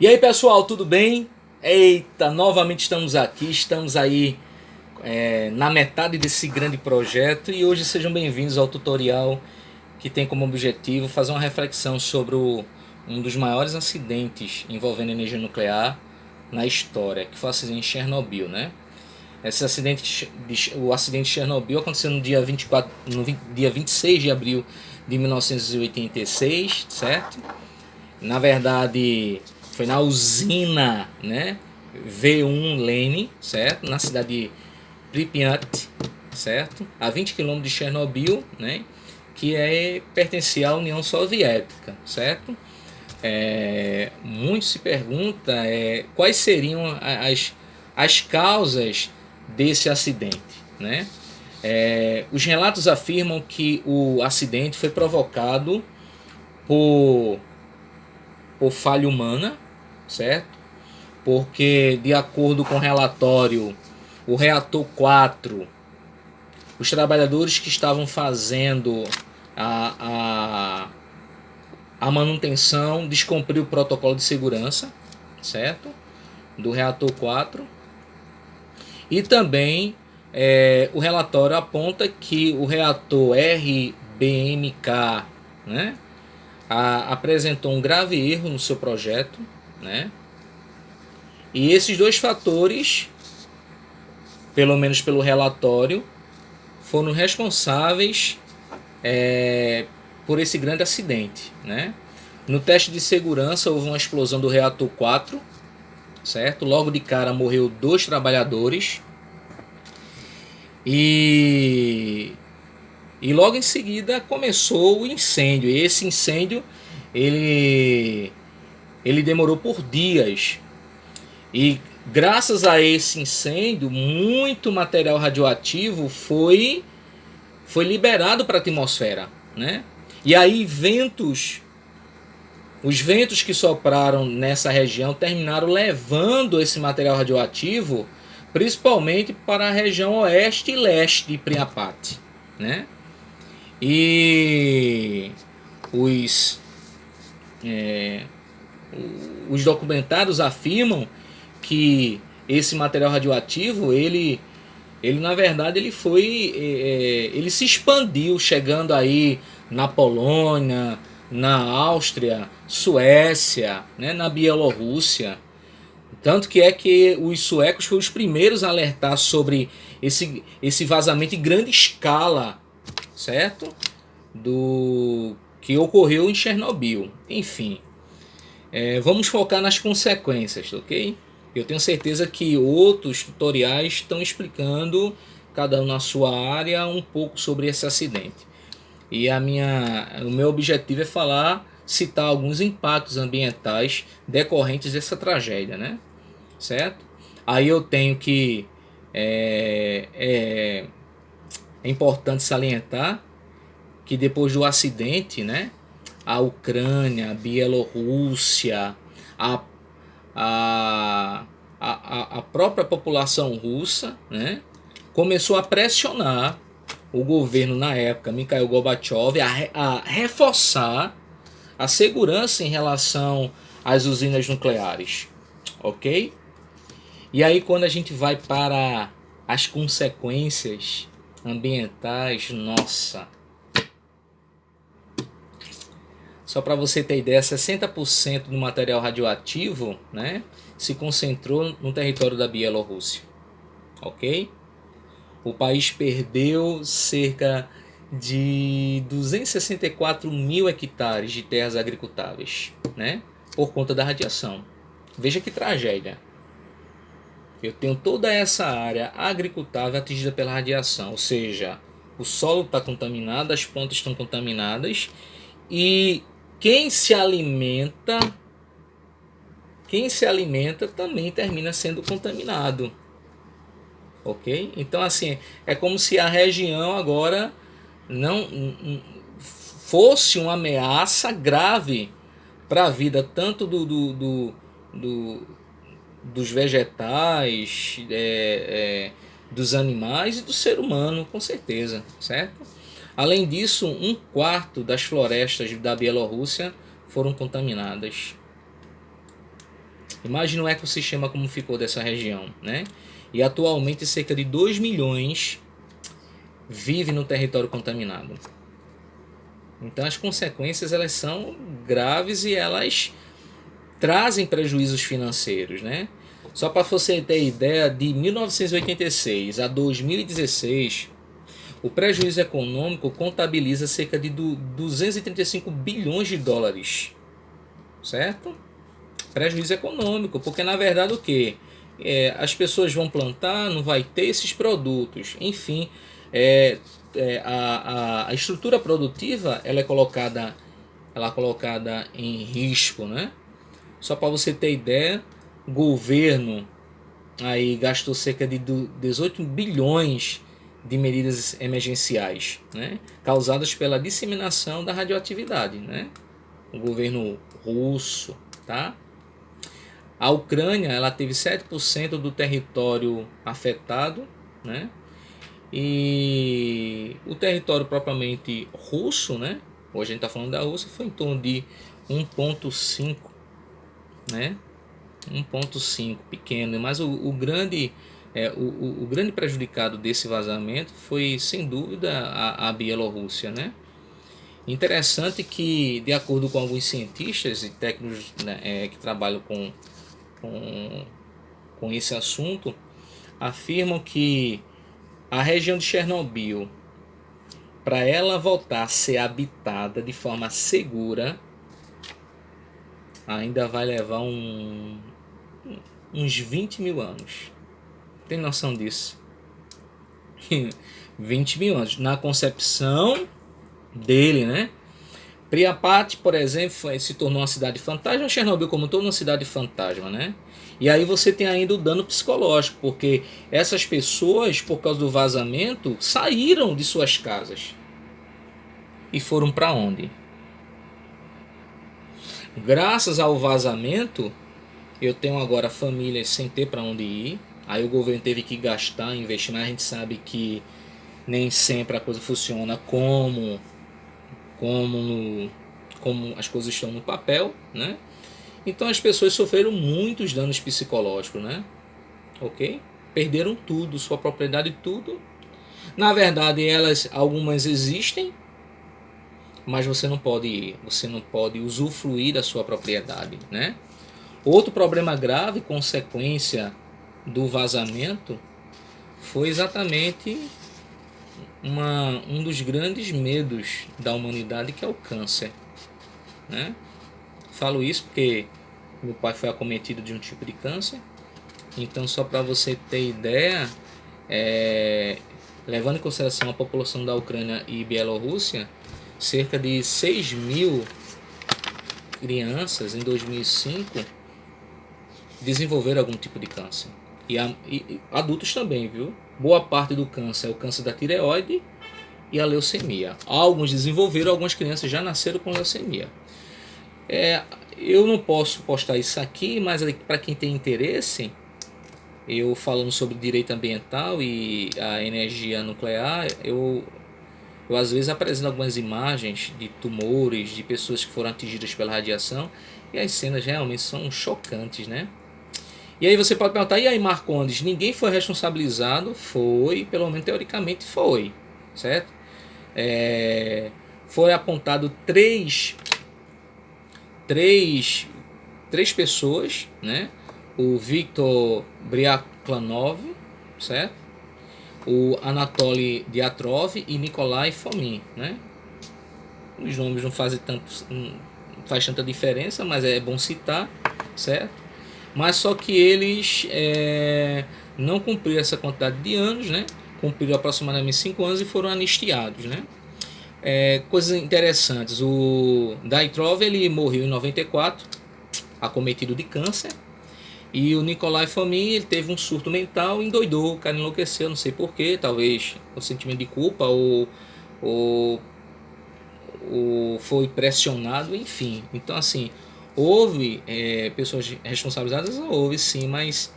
E aí pessoal, tudo bem? Eita, novamente estamos aí na metade desse grande projeto e hoje sejam bem-vindos ao tutorial que tem como objetivo fazer uma reflexão sobre um dos maiores acidentes envolvendo energia nuclear na história, que foi o acidente de Chernobyl, né? O acidente de Chernobyl aconteceu no dia 26 de abril de 1986, certo? Na verdade, foi na usina, né, V1 Lene, certo? Na cidade de Pripyat, certo? A 20 km de Chernobyl, né, que pertencia à União Soviética, certo? Muito se pergunta quais seriam as causas desse acidente, né? Os relatos afirmam que o acidente foi provocado por falha humana, certo? Porque, de acordo com o relatório, o reator 4, os trabalhadores que estavam fazendo a manutenção descumpriu o protocolo de segurança, certo? Do reator 4. E também o relatório aponta que o reator RBMK, né, apresentou um grave erro no seu projeto, né? E esses dois fatores, pelo menos pelo relatório, foram responsáveis por esse grande acidente, né? No teste de segurança houve uma explosão do reator 4, certo? Logo de cara morreu 2 trabalhadores e logo em seguida começou o incêndio. E esse incêndio ele demorou por dias. E graças a esse incêndio, muito material radioativo foi liberado para a atmosfera, né? E aí os ventos que sopraram nessa região terminaram levando esse material radioativo principalmente para a região oeste e leste de Pripyat, né? E os documentários afirmam que esse material radioativo ele na verdade ele se expandiu, chegando aí na Polônia, na Áustria, Suécia, né, na Bielorrússia. Tanto que os suecos foram os primeiros a alertar sobre esse vazamento em grande escala, certo? Do que ocorreu em Chernobyl. Enfim, vamos focar nas consequências, ok? Eu tenho certeza que outros tutoriais estão explicando, cada um na sua área, um pouco sobre esse acidente. E o meu objetivo é citar alguns impactos ambientais decorrentes dessa tragédia, né? Certo? Aí eu tenho que é importante salientar que depois do acidente, né, a Ucrânia, a Bielorrússia, a, a própria população russa, né, começou a pressionar o governo na época, Mikhail Gorbachev, a reforçar a segurança em relação às usinas nucleares, ok? E aí quando a gente vai para as consequências ambientais, nossa... Só para você ter ideia, 60% do material radioativo, né, se concentrou no território da Bielorrússia. Ok? O país perdeu cerca de 264 mil hectares de terras agricultáveis, né, por conta da radiação. Veja que tragédia. Eu tenho toda essa área agricultável atingida pela radiação, ou seja, o solo está contaminado, as plantas estão contaminadas e quem se alimenta também termina sendo contaminado, ok? Então assim, é como se a região agora não fosse uma ameaça grave para a vida tanto dos vegetais, dos animais e do ser humano, com certeza, certo? Além disso, 1/4 das florestas da Bielorrússia foram contaminadas. Imagina o ecossistema como ficou dessa região, né? E atualmente cerca de 2 milhões vive no território contaminado. Então as consequências elas são graves e elas trazem prejuízos financeiros, né? Só para você ter ideia, de 1986 a 2016, o prejuízo econômico contabiliza cerca de 235 bilhões de dólares, certo? Prejuízo econômico, porque na verdade o que? As pessoas vão plantar, não vai ter esses produtos, enfim, a estrutura produtiva ela é colocada em risco, né? Só para você ter ideia, o governo aí gastou cerca de 18 bilhões de medidas emergenciais, né, causadas pela disseminação da radioatividade, né? O governo russo, tá? A Ucrânia, ela teve 7% do território afetado, né? E o território propriamente russo, né? Hoje a gente está falando da Rússia, foi em torno de 1,5, né? 1,5, pequeno, mas o grande o grande prejudicado desse vazamento foi sem dúvida a Bielorrússia, né? Interessante que, de acordo com alguns cientistas e técnicos, né, que trabalham com, com esse assunto, afirmam que a região de Chernobyl, para ela voltar a ser habitada de forma segura, ainda vai levar uns 20 mil anos. Tem noção disso? 20 mil anos. Na concepção dele, né? Pripyat, por exemplo, se tornou uma cidade fantasma. Chernobyl, como todo, uma cidade fantasma, né? E aí você tem ainda o dano psicológico, porque essas pessoas, por causa do vazamento, saíram de suas casas e foram para onde? Graças ao vazamento, eu tenho agora famílias sem ter para onde ir. Aí o governo teve que gastar, investir, mas a gente sabe que nem sempre a coisa funciona como, como as coisas estão no papel, né? Então as pessoas sofreram muitos danos psicológicos, né? Ok? Perderam tudo, sua propriedade, tudo. Na verdade, algumas existem, mas você não pode usufruir da sua propriedade, né? Outro problema grave, consequência do vazamento, foi exatamente um dos grandes medos da humanidade, que é o câncer, né? Falo isso porque meu pai foi acometido de um tipo de câncer. Então, só para você ter ideia, levando em consideração a população da Ucrânia e Bielorrússia, cerca de 6 mil crianças em 2005 desenvolveram algum tipo de câncer. E adultos também, viu? Boa parte do câncer é o câncer da tireoide e a leucemia. Alguns desenvolveram, algumas crianças já nasceram com leucemia. Eu não posso postar isso aqui, mas para quem tem interesse, eu falando sobre direito ambiental e a energia nuclear, eu às vezes apresento algumas imagens de tumores, de pessoas que foram atingidas pela radiação, e as cenas realmente são chocantes, né? E aí você pode perguntar, e aí Marcondes, ninguém foi responsabilizado? Foi, pelo menos teoricamente foi, certo? Foi apontado três pessoas, né? O Viktor Bryaklanov, certo? O Anatoly Diatrov e Nikolai Fomin, né? Os nomes não faz tanta diferença, mas é bom citar, certo? Mas só que eles não cumpriram essa quantidade de anos, né? Cumpriram aproximadamente 5 anos e foram anistiados, né? Coisas interessantes, o Dyatlov ele morreu em 94, acometido de câncer, e o Nikolai Fomin ele teve um surto mental, endoidou, o cara enlouqueceu, não sei porquê, talvez o sentimento de culpa ou foi pressionado, enfim. Então assim, houve pessoas responsabilizadas, houve sim, mas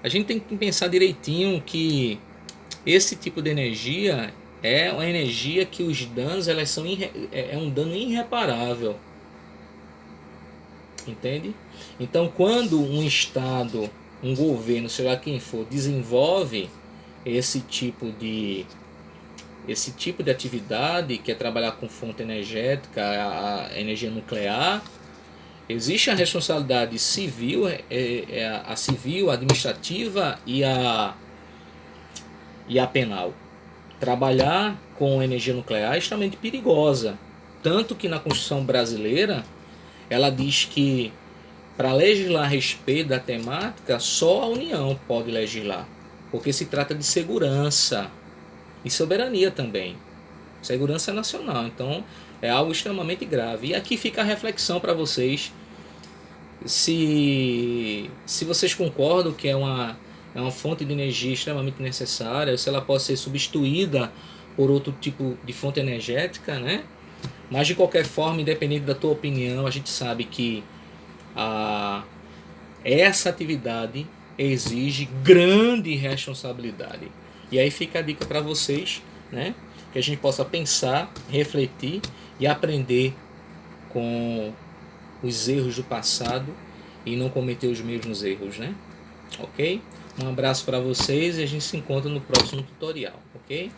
a gente tem que pensar direitinho que esse tipo de energia é uma energia que os danos elas são um dano irreparável. entende? Então, quando um Estado, um governo, sei lá quem for, desenvolve esse tipo de atividade, que é trabalhar com fonte energética, a energia nuclear, existe a responsabilidade civil, a civil, a administrativa e a penal. Trabalhar com energia nuclear é extremamente perigosa, tanto que na Constituição brasileira ela diz que para legislar a respeito da temática só a União pode legislar, porque se trata de segurança e soberania também, segurança nacional. Então é algo extremamente grave. E aqui fica a reflexão para vocês, se vocês concordam que é uma fonte de energia extremamente necessária, se ela pode ser substituída por outro tipo de fonte energética, né? Mas de qualquer forma, independente da tua opinião, a gente sabe que essa atividade exige grande responsabilidade. E aí fica a dica para vocês, né? Que a gente possa pensar, refletir e aprender com os erros do passado e não cometer os mesmos erros, né? Ok? Um abraço para vocês e a gente se encontra no próximo tutorial, ok?